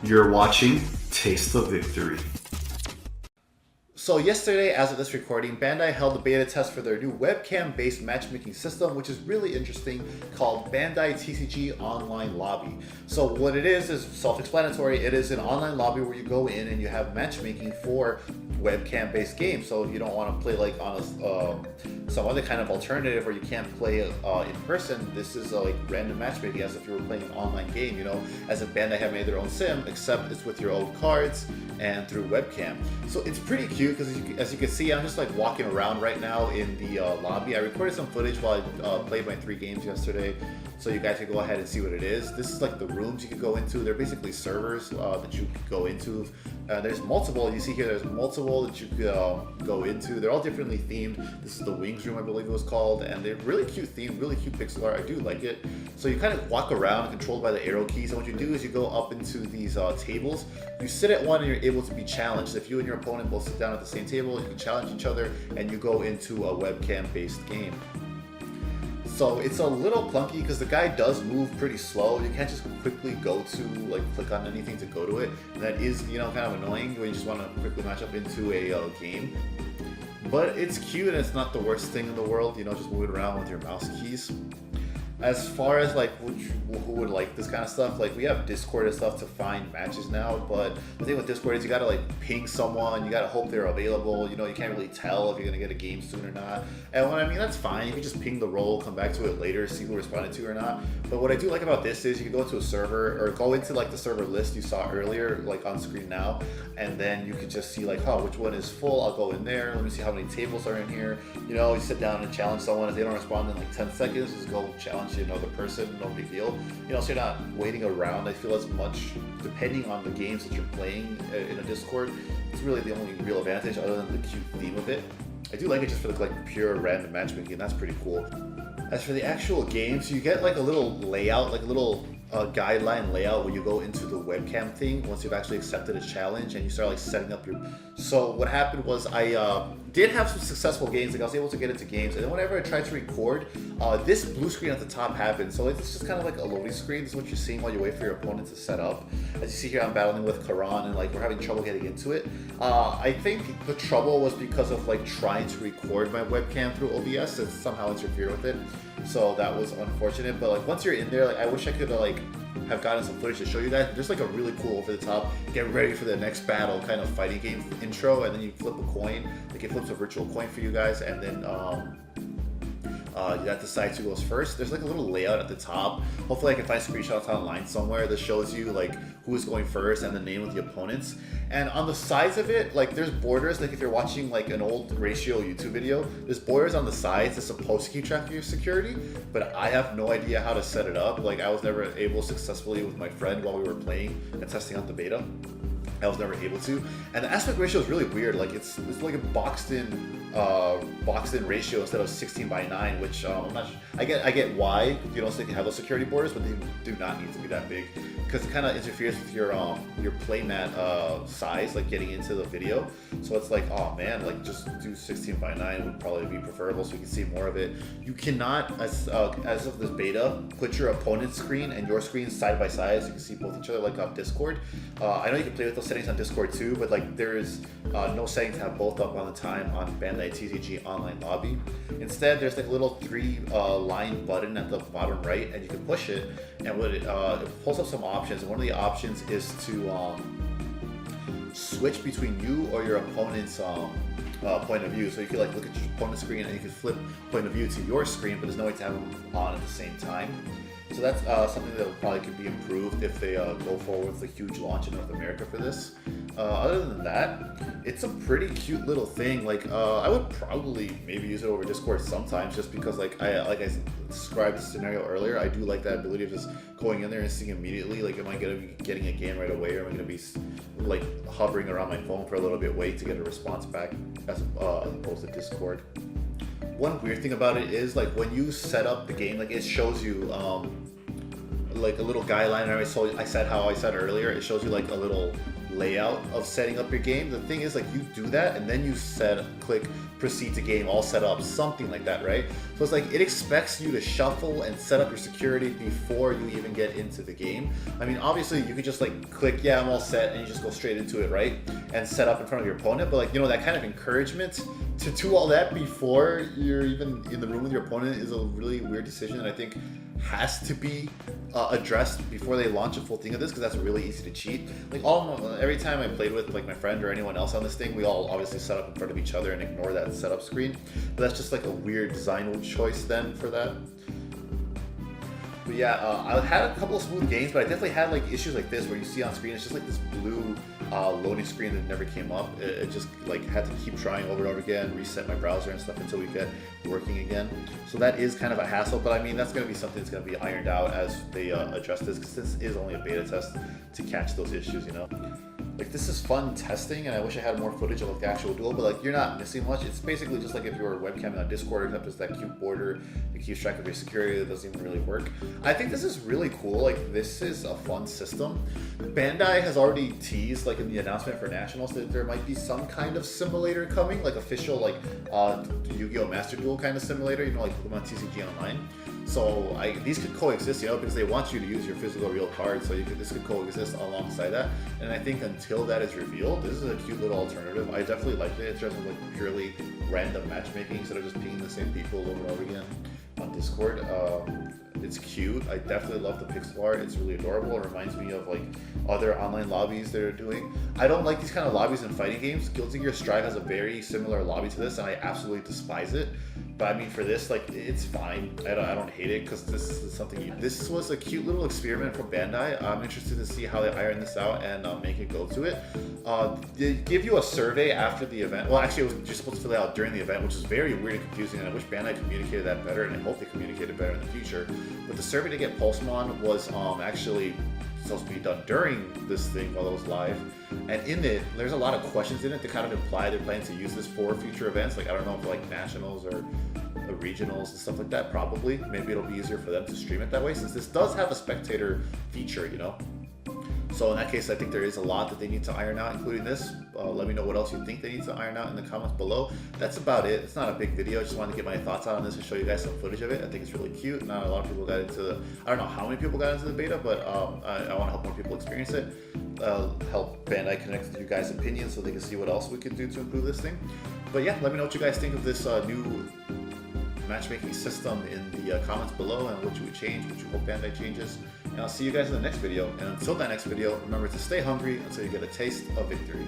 You're watching Taste of Victory. So yesterday, as of this recording, Bandai held a beta test for their new webcam-based matchmaking system, which is really interesting, called Bandai TCG Online Lobby. So what it is self-explanatory. It is an online lobby where you go in and you have matchmaking for webcam-based games. So if you don't want to play like on some other kind of alternative where you can't play in person, this is like random matchmaking as if you were playing an online game, you know, as if Bandai had made their own sim, except it's with your own cards and through webcam. So it's pretty cute because as you can see, I'm just like walking around right now in the lobby. I recorded some footage while I played my 3 games yesterday, so you guys can go ahead and see what it is. This is like the rooms you can go into. They're basically servers that you can go into. There's multiple. You see here, there's multiple that you could go into. They're all differently themed. This is the Wings room, I believe it was called, and they're really cute theme, really cute pixel art. I do like it. So you kind of walk around, controlled by the arrow keys, and what you do is you go up into these tables. You sit at one, and you're able to be challenged. If you and your opponent both sit down at the same table, you can challenge each other, and you go into a webcam-based game. So it's a little clunky because the guy does move pretty slow. You can't just quickly go to like click on anything to go to it. And that is, you know, kind of annoying when you just want to quickly match up into a game. But it's cute and it's not the worst thing in the world, you know, just moving around with your mouse keys. As far as like who would like this kind of stuff, like we have Discord and stuff to find matches now, but the thing with Discord is you gotta like ping someone, you gotta hope they're available, you know, you can't really tell if you're gonna get a game soon or not. And what I mean, that's fine, you can just ping the role, come back to it later, see who responded to or not. But what I do like about this is you can go into a server or go into like the server list you saw earlier, like on screen now, and then you can just see like, oh, which one is full, I'll go in there, let me see how many tables are in here. You know, you sit down and challenge someone, if they don't respond in like 10 seconds, just go challenge another person, no big deal. You know, so you're not waiting around, I feel, as much, depending on the games that you're playing in a Discord. It's really the only real advantage other than the cute theme of it. I do like it just for the like pure random matchmaking, and that's pretty cool. As for the actual games, you get like a little layout, like a little guideline layout where you go into the webcam thing once you've actually accepted a challenge and you start like setting up your. So what happened was I did have some successful games, like I was able to get into games, and then whenever I tried to record, this blue screen at the top happened. So it's just kind of like a loading screen. This is what you're seeing while you wait for your opponent to set up. As you see here, I'm battling with Karan and like we're having trouble getting into it. I think the trouble was because of like trying to record my webcam through OBS and somehow interfere with it. So that was unfortunate, but like once you're in there, like I wish I could like have gotten some footage to show you guys. There's like a really cool over the top, get ready for the next battle kind of fighting game intro, and then you flip a coin, like it flips a virtual coin for you guys, and then you have to decide who goes first. There's like a little layout at the top. Hopefully I can find screenshots online somewhere that shows you like who is going first and the name of the opponents. And on the sides of it, like there's borders, like if you're watching like an old Ratio YouTube video, there's borders on the sides that's supposed to keep track of your security, but I have no idea how to set it up. Like I was never able successfully with my friend while we were playing and testing out the beta. I was never able to, and the aspect ratio is really weird. Like it's like a boxed in ratio instead of 16:9, which I'm not. I get why you don't think you have those security borders, but they do not need to be that big because it kind of interferes with your playmat size, like getting into the video. So it's like, oh man, like just do 16:9 would probably be preferable, so we can see more of it. You cannot, as of this beta, put your opponent's screen and your screen side by side, so you can see both each other, like on Discord. I know you can play with those settings on Discord too, but like there is no setting to have both up all the time on Bandai TCG Online Lobby. Instead, there's like a little 3-line button at the bottom right, and you can push it, and what it pulls up some options. And one of the options is to switch between you or your opponent's point of view. So you can like look at your opponent's screen, and you can flip point of view to your screen, but there's no way to have them on at the same time. So that's something that probably could be improved if they go forward with a huge launch in North America for this. Other than that, it's a pretty cute little thing. Like I would probably maybe use it over Discord sometimes, just because like I described the scenario earlier. I do like that ability of just going in there and seeing immediately, like, am I gonna be getting a game right away, or am I gonna be like hovering around my phone for a little bit, wait to get a response back, as opposed to Discord. One weird thing about it is like when you set up the game, like it shows you like a little guideline. I said how I said earlier, it shows you like a little layout of setting up your game. The thing is, like, you do that and then you click proceed to game, all set up, something like that, right? So it's like it expects you to shuffle and set up your security before you even get into the game. I mean, obviously you could just like click, yeah, I'm all set, and you just go straight into it, right? And set up in front of your opponent. But like, you know, that kind of encouragement to do all that before you're even in the room with your opponent is a really weird decision, and I think has to be addressed before they launch a full thing of this, because that's really easy to cheat. Like every time I played with like my friend or anyone else on this thing, we all obviously set up in front of each other and ignore that setup screen. But that's just like a weird design choice then for that. But yeah, I had a couple of smooth games, but I definitely had like issues like this where you see on screen it's just like this blue loading screen that never came up. It just like had to keep trying over and over again, reset my browser and stuff until we get working again. So that is kind of a hassle, but I mean, that's going to be something that's going to be ironed out as they address this, because this is only a beta test to catch those issues, you know. Like, this is fun testing, and I wish I had more footage of like the actual duel, but like, you're not missing much. It's basically just like if you were webcamming on Discord, except there's that cute border that keeps track of your security that doesn't even really work. I think this is really cool. Like, this is a fun system. Bandai has already teased, like in the announcement for Nationals, that there might be some kind of simulator coming, like official, like Yu-Gi-Oh! Master Duel kind of simulator, you know, like Pokemon TCG Online. So these could coexist, you know, because they want you to use your physical real card, so this could coexist alongside that. And I think until that is revealed, this is a cute little alternative. I definitely liked it in terms of like purely random matchmaking instead of just pinging the same people over and over again on Discord. It's cute. I definitely love the pixel art. It's really adorable. It reminds me of like other online lobbies they're doing. I don't like these kind of lobbies in fighting games. Guilty Gear Strive has a very similar lobby to this, and I absolutely despise it. But I mean, for this, like, it's fine. I don't hate it, because this is something. This was a cute little experiment from Bandai. I'm interested to see how they iron this out and make it go to it. They give you a survey after the event. Well, actually, you're supposed to fill it out during the event, which is very weird and confusing. And I wish Bandai communicated that better, and I hope they communicated better in the future. But the survey to get Pulsemon was actually supposed to be done during this thing while it was live, and in it there's a lot of questions in it that kind of imply they're planning to use this for future events, like I don't know, for like nationals or regionals and stuff like that. Probably, maybe it'll be easier for them to stream it that way, since this does have a spectator feature, you know. So in that case, I think there is a lot that they need to iron out, including this. Let me know what else you think they need to iron out in the comments below. That's about it. It's not a big video. I just wanted to get my thoughts out on this and show you guys some footage of it. I think it's really cute. Not a lot of people got into I don't know how many people got into the beta, but I want to help more people experience it. Help Bandai connect with you guys' opinions so they can see what else we can do to improve this thing. But yeah, let me know what you guys think of this new matchmaking system in the comments below, and what you would change, what you hope Bandai changes. And I'll see you guys in the next video. And until that next video, remember to stay hungry until you get a taste of victory.